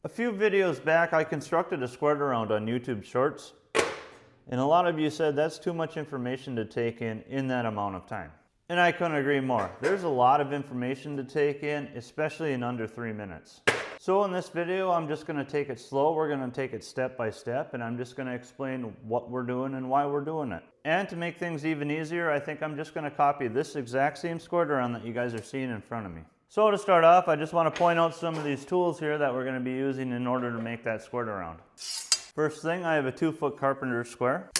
A few videos back, I constructed a squared around on YouTube Shorts, and a lot of you said that's too much information to take in that amount of time. And I couldn't agree more. There's a lot of information to take in, especially in under 3 minutes. So in this video, I'm just going to take it slow. We're going to take it step by step, and I'm just going to explain what we're doing and why we're doing it. And to make things even easier, I think I'm just going to copy this exact same squared around that you guys are seeing in front of me. So to start off, I just want to point out some of these tools here that we're going to be using in order to make that squared around. First thing, I have a 2-foot carpenter's square.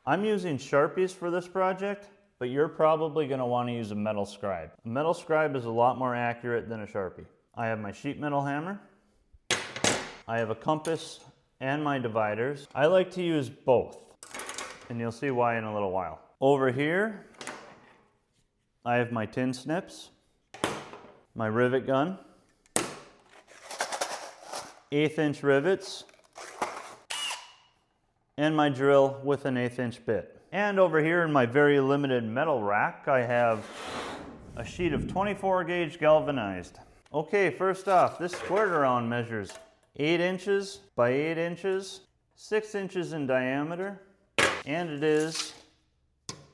I'm using Sharpies for this project, but you're probably going to want to use a metal scribe. A metal scribe is a lot more accurate than a Sharpie. I have my sheet metal hammer. I have a compass and my dividers. I like to use both, and you'll see why in a little while. Over here, I have my tin snips, my rivet gun, 1/8 inch rivets, and my drill with an 1/8 inch bit. And over here in my very limited metal rack, I have a sheet of 24 gauge galvanized. Okay, first off, this squared around measures 8 inches by 8 inches, 6 inches in diameter, and it is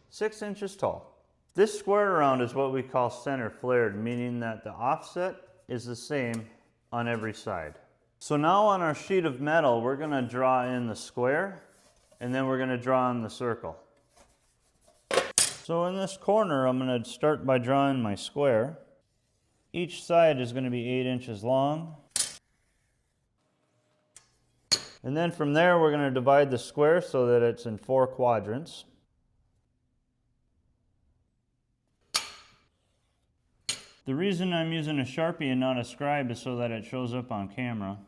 6 inches tall. This squared around is what we call center flared, meaning that the offset is the same on every side. So now on our sheet of metal, we're going to draw in the square, and then we're going to draw in the circle. So in this corner, I'm going to start by drawing my square. Each side is going to be 8 inches long. And then from there, we're going to divide the square so that it's in 4 quadrants. The reason I'm using a Sharpie and not a scribe is so that it shows up on camera.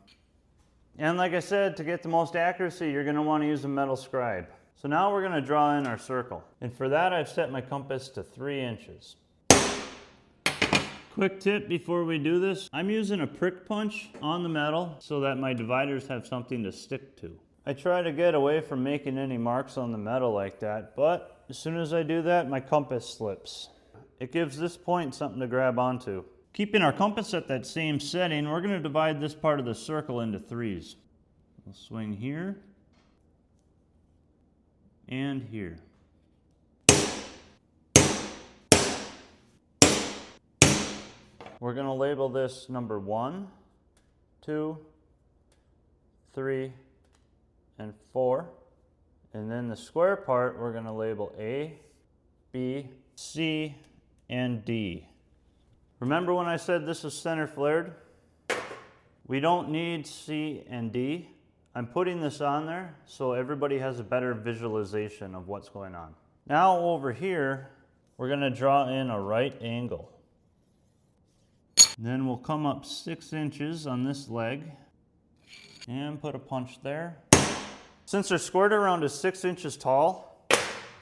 And like I said, to get the most accuracy, you're going to want to use a metal scribe. So now we're going to draw in our circle. And for that, I've set my compass to 3 inches. Quick tip before we do this, I'm using a prick punch on the metal so that my dividers have something to stick to. I try to get away from making any marks on the metal like that, but as soon as I do that, my compass slips. It gives this point something to grab onto. Keeping our compass at that same setting, we're going to divide this part of the circle into 3s. We'll swing here and here. We're going to label this number 1, 2, 3, and 4. And then the square part, we're going to label A, B, C, and D. Remember when I said this is center flared? We don't need C and D. I'm putting this on there so everybody has a better visualization of what's going on. Now over here, we're going to draw in a right angle. Then we'll come up 6 inches on this leg and put a punch there. Since our squared around is 6 inches tall,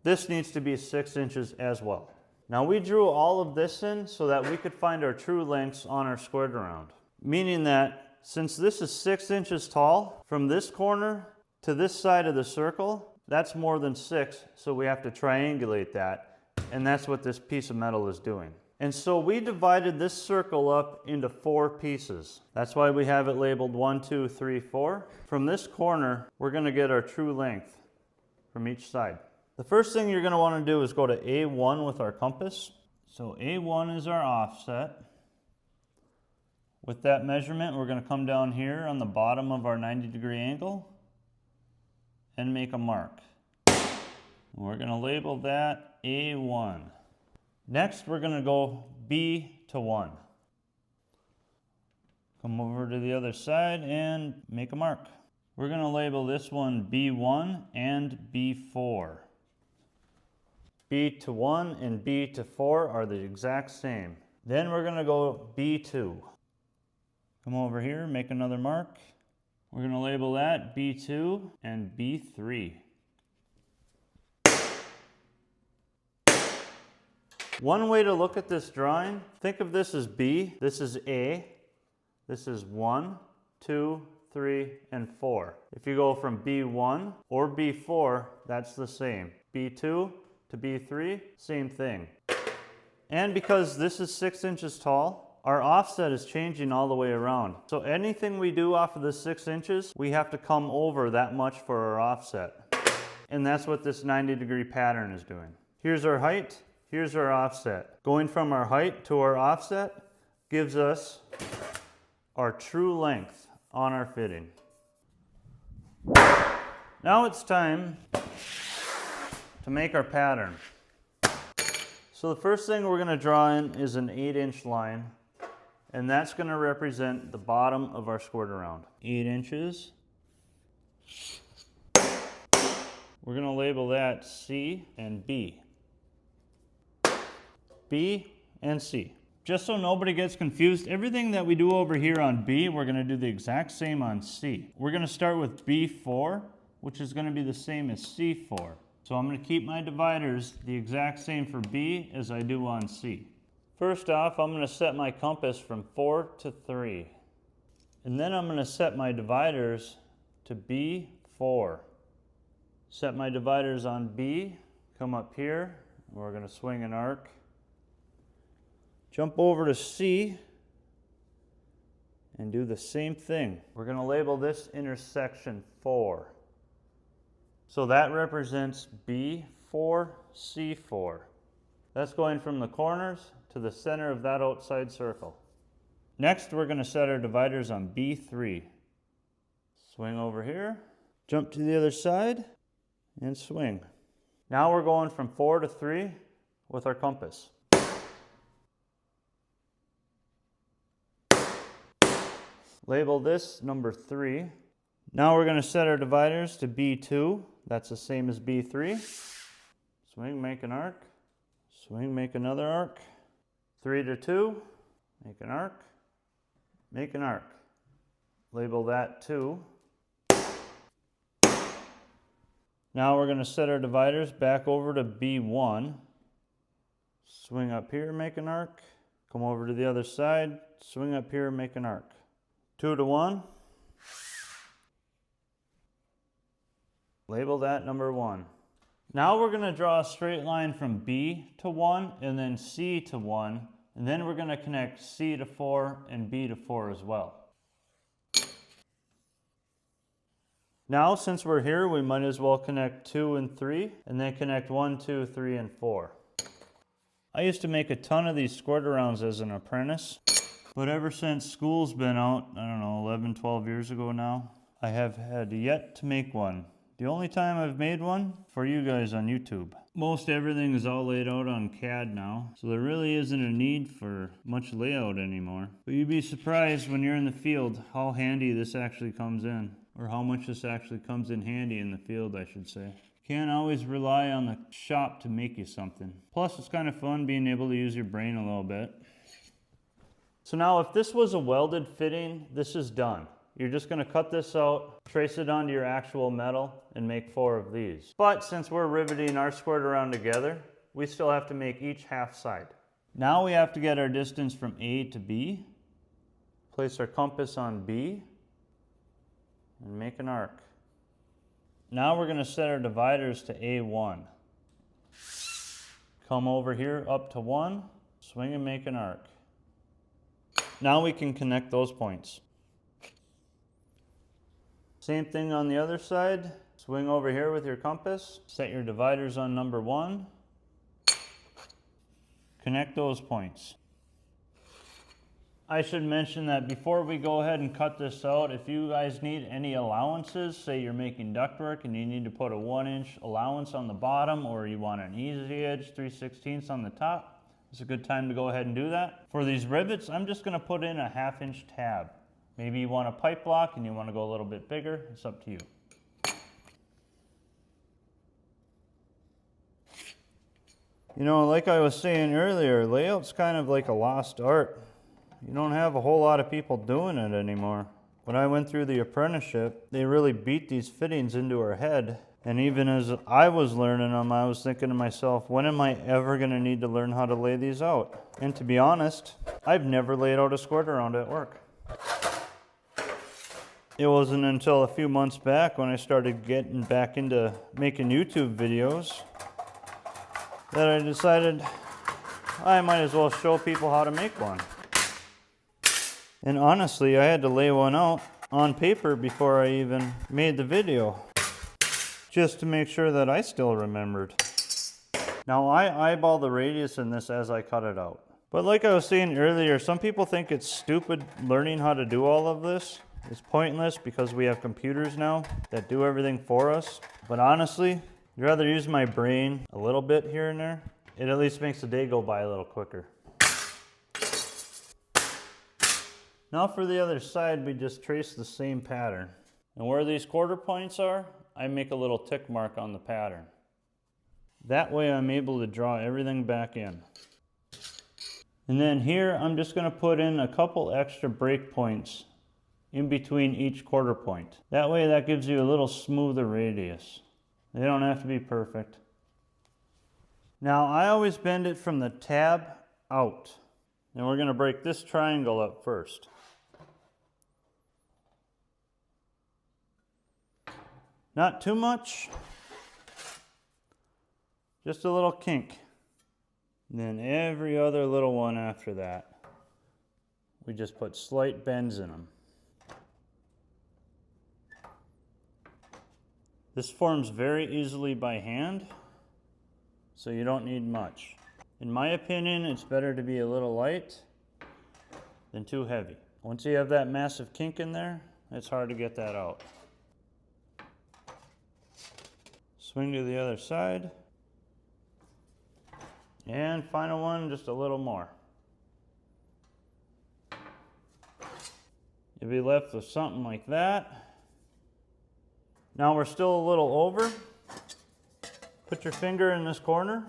this needs to be 6 inches as well. Now we drew all of this in so that we could find our true lengths on our squared around. Meaning that since this is 6 inches tall, from this corner to this side of the circle, that's more than 6, so we have to triangulate that. And that's what this piece of metal is doing. And so we divided this circle up into 4 pieces. That's why we have it labeled 1, 2, 3, 4. From this corner, we're going to get our true length from each side. The first thing you're going to want to do is go to A1 with our compass. So A1 is our offset. With that measurement, we're going to come down here on the bottom of our 90-degree angle and make a mark. We're going to label that A1. Next, we're going to go B to 1. Come over to the other side and make a mark. We're going to label this one B1 and B4. B to 1 and B to 4 are the exact same. Then we're going to go B2. Come over here, make another mark. We're going to label that B2 and B3. One way to look at this drawing, think of this as B, this is A, this is 1, 2, 3, and 4. If you go from B1 or B4, that's the same. B2 to B3, same thing. And because this is 6 inches tall, our offset is changing all the way around. So anything we do off of the 6 inches, we have to come over that much for our offset. And that's what this 90-degree pattern is doing. Here's our height, here's our offset. Going from our height to our offset gives us our true length on our fitting. Now it's time to make our pattern. So the first thing we're going to draw in is an 8-inch line, and that's going to represent the bottom of our squirt around. 8 inches. We're going to label that C and B. B and C. Just so nobody gets confused, everything that we do over here on B, we're going to do the exact same on C. We're going to start with B4, which is going to be the same as C4. So I'm going to keep my dividers the exact same for B as I do on C. First off, I'm going to set my compass from 4 to 3. And then I'm going to set my dividers to B4. Set my dividers on B, come up here, we're going to swing an arc. Jump over to C and do the same thing. We're going to label this intersection 4. So that represents B4, C4. That's going from the corners to the center of that outside circle. Next, we're going to set our dividers on B3. Swing over here, jump to the other side, and swing. Now we're going from 4 to 3 with our compass. Label this number 3. Now we're going to set our dividers to B2. That's the same as B3. Swing, make an arc. Swing, make another arc. 3 to 2. Make an arc. Make an arc. Label that 2. Now we're going to set our dividers back over to B1. Swing up here, make an arc. Come over to the other side. Swing up here, make an arc. 2 to 1. Label that number 1. Now we're going to draw a straight line from B to 1 and then C to 1. And then we're going to connect C to 4 and B to 4 as well. Now, since we're here, we might as well connect 2 and 3, and then connect 1, 2, 3, and 4. I used to make a ton of these squirt arounds as an apprentice, but ever since school's been out, I don't know, 11, 12 years ago now, I have had yet to make one. The only time I've made one, for you guys on YouTube. Most everything is all laid out on CAD now, so there really isn't a need for much layout anymore. But you'd be surprised when you're in the field how handy this actually comes in. Or how much this actually comes in handy in the field, I should say. Can't always rely on the shop to make you something. Plus, it's kind of fun being able to use your brain a little bit. So now, if this was a welded fitting, this is done. You're just going to cut this out, trace it onto your actual metal, and make 4 of these. But since we're riveting our squirt around together, we still have to make each half side. Now we have to get our distance from A to B, place our compass on B, and make an arc. Now we're going to set our dividers to A1. Come over here up to 1, swing and make an arc. Now we can connect those points. Same thing on the other side. Swing over here with your compass, set your dividers on number 1, connect those points. I should mention that before we go ahead and cut this out, if you guys need any allowances, say you're making ductwork and you need to put a 1-inch allowance on the bottom, or you want an easy edge 3/16 on the top, it's a good time to go ahead and do that. For these rivets, I'm just going to put in a 1/2-inch tab. Maybe you want a pipe block and you want to go a little bit bigger, it's up to you. You know, like I was saying earlier, layout's kind of like a lost art. You don't have a whole lot of people doing it anymore. When I went through the apprenticeship, they really beat these fittings into our head. And even as I was learning them, I was thinking to myself, when am I ever going to need to learn how to lay these out? And to be honest, I've never laid out a squirt around at work. It wasn't until a few months back when I started getting back into making YouTube videos that I decided I might as well show people how to make one. And honestly, I had to lay one out on paper before I even made the video, just to make sure that I still remembered. Now I eyeball the radius in this as I cut it out. But like I was saying earlier, some people think it's stupid learning how to do all of this. It's pointless because we have computers now that do everything for us. But honestly, I'd rather use my brain a little bit here and there. It at least makes the day go by a little quicker. Now for the other side, we just trace the same pattern. And where these quarter points are, I make a little tick mark on the pattern. That way I'm able to draw everything back in. And then here, I'm just going to put in a couple extra break points in between each quarter point. That way that gives you a little smoother radius. They don't have to be perfect. Now I always bend it from the tab out. And we're going to break this triangle up first. Not too much. Just a little kink. And then every other little one after that, we just put slight bends in them. This forms very easily by hand, so you don't need much. In my opinion, it's better to be a little light than too heavy. Once you have that massive kink in there, it's hard to get that out. Swing to the other side. And final one, just a little more. You'll be left with something like that. Now we're still a little over. Put your finger in this corner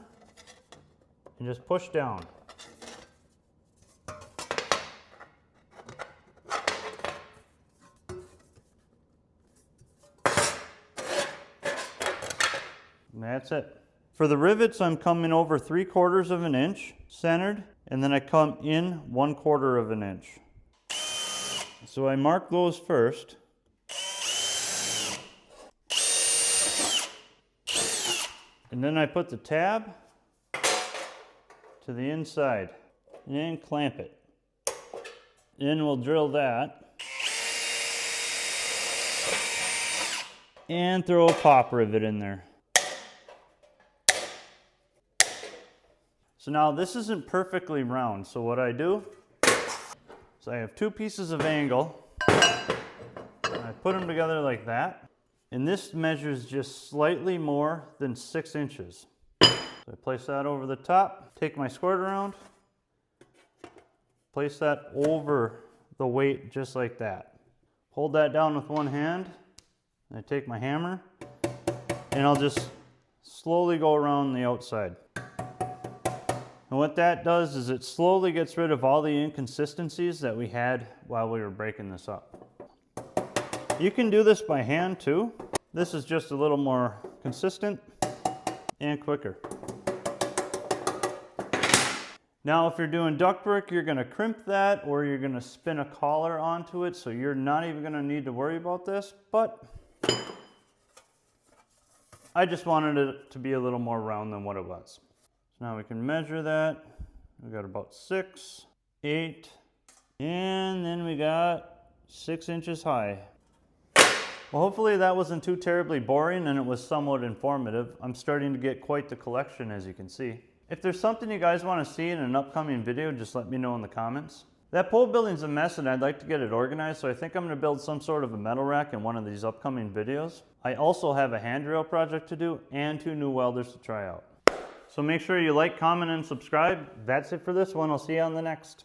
and just push down. And that's it. For the rivets, I'm coming over 3/4 of an inch centered, and then I come in 1/4 of an inch. So I mark those first. And then I put the tab to the inside and then clamp it. Then we'll drill that and throw a pop rivet in there. So now this isn't perfectly round, so what I do is I have two pieces of angle, and I put them together like that, and this measures just slightly more than 6 inches. So I place that over the top, take my squirt around, place that over the weight just like that. Hold that down with one hand, and I take my hammer, and I'll just slowly go around the outside. And what that does is it slowly gets rid of all the inconsistencies that we had while we were breaking this up. You can do this by hand too. This is just a little more consistent and quicker. Now if you're doing ductwork, you're going to crimp that or you're going to spin a collar onto it, so you're not even going to need to worry about this, but I just wanted it to be a little more round than what it was. Now we can measure that. We got about 6, 8, and then we got 6 inches high. Well, hopefully that wasn't too terribly boring and it was somewhat informative. I'm starting to get quite the collection, as you can see. If there's something you guys want to see in an upcoming video, just let me know in the comments. That pole building's a mess and I'd like to get it organized, so I think I'm going to build some sort of a metal rack in one of these upcoming videos. I also have a handrail project to do and 2 new welders to try out. So make sure you like, comment, and subscribe. That's it for this one. I'll see you on the next.